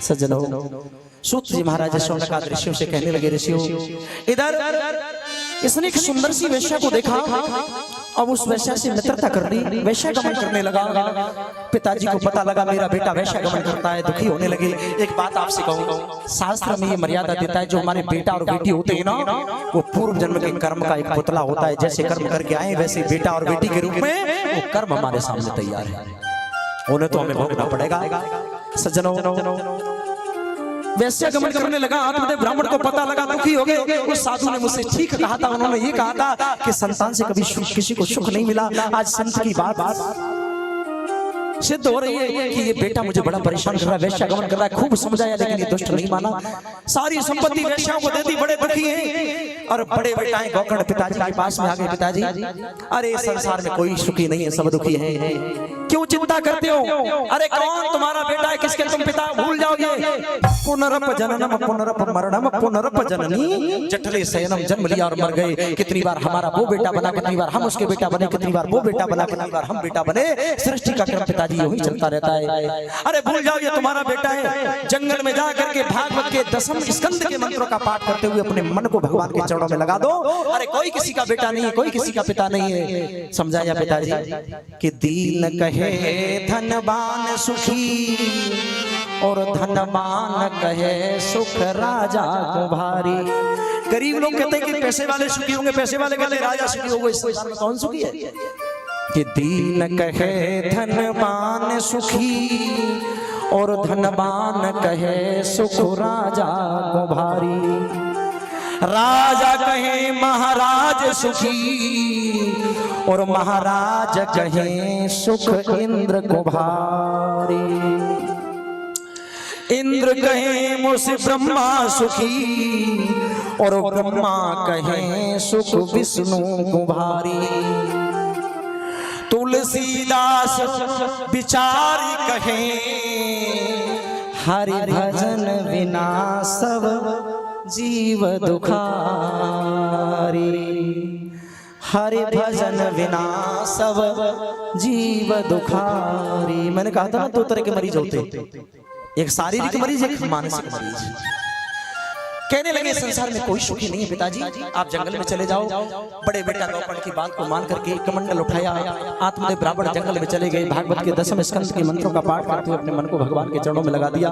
सज्जनों, सूत जी महाराज शौनकादि ऋषियों से कहने लगे, ऋषियों इधर इसने एक सुंदर सी वेश्या को देखा, अब उस वेश्या से मित्रता कर ली, वेश्या गमन करने लगा। पिताजी को पता लगा मेरा बेटा वेश्या गमन करता है, दुखी होने लगे। एक बात आपसे कहूँ, शास्त्र में ये मर्यादा देता है, जो हमारे बेटा और बेटी होते हैं ना, वो पूर्व जन्म के कर्म का एक पुतला होता है। जैसे कर्म करके आए वैसे बेटा और बेटी के रूप में वो कर्म हमारे सामने तैयार है, उन्हें तो हमें भोगना पड़ेगा। सज्जनों, वैश्य गमन करने लगा, आत्मदेव ब्राह्मण को पता लगा, दुखी हो गए। उस साधु ने मुझसे ठीक कहा था, उन्होंने ये कहा था कि संतान से कभी किसी को सुख नहीं मिला। आज संत की बात सिद्ध हो रही है कि ये बेटा मुझे बड़ा परेशान कर रहा है, वैश्य गमन कर रहा है। खूब समझाया लेकिन ये दुष्ट नहीं माना, सारी संपत्ति वैश्याओं को दे दी। बड़े दुखी हैं और बड़े बेटाएं गोकर्ण पिताजी के पास में आ गए। पिताजी, अरे संसार में कोई सुखी नहीं है, सब दुखी है, क्यों चिंता करते हो? अरे कौन तुम्हारा बेटा है, किसके तुम पिता, भूल जाओगे। पुनरप जननम पुनरप मरणम पुनरप जननी, जठरे शयनम, जन्म लिया और मर गए। कितनी बार हमारा वो बेटा बना, कितनी बार हम उसके बेटा बने, कितनी बार वो बेटा बना, कितनी बार हम बेटा बने। सृष्टि का क्रम पिताजी यही चलता रहता है। अरे भूल जाओ, ये तुम्हारा बेटा है। जंगल में जा करके भागवत के 10वें स्कंद के मंत्रों का पाठ करते हुए अपने मन को भगवान के चरणों में लगा दो। अरे कोई किसी का बेटा नहीं है, कोई किसी का पिता नहीं है। समझाया पिताजी कि दीन कहे धनवान सुखी और धनवान कहे सुख राजा को भारी। गरीब लोग कहते हैं कि पैसे वाले सुखी होंगे, पैसे वाले कहते हैं राजा सुखी होंगे। इस संसार में कौन सुखी है? कि दीन कहे धनवान सुखी और धनवान कहे सुख राजा को भारी। राजा कहे महाराज सुखी और महाराज कहे सुख इंद्र को भारी। इंद्र कहे मुझसे ब्रह्मा सुखी और ब्रह्मा कहे सुख विष्णु को भारी। तुलसीदास विचारी कहे हरि भजन बिना सब जीव दुखारी। हरि भजन बिना सब जीव दुखारी। मैंने कहा था ना, दो तरह के मरीज होते, एक शारीरिक मरीज, एक मानसिक मरीज। कहने लगे संसार में कोई सुखी नहीं है पिताजी, आप जंगल में चले जाओ। बड़े बेटा गोकर्ण की बात को मान करके कमंडल उठाया, आत्मदेव ब्राह्मण जंगल में चले गए। भागवत के 10वें स्कंद के मंत्रों का पाठ करते हुए अपने मन को भगवान के चरणों में लगा दिया।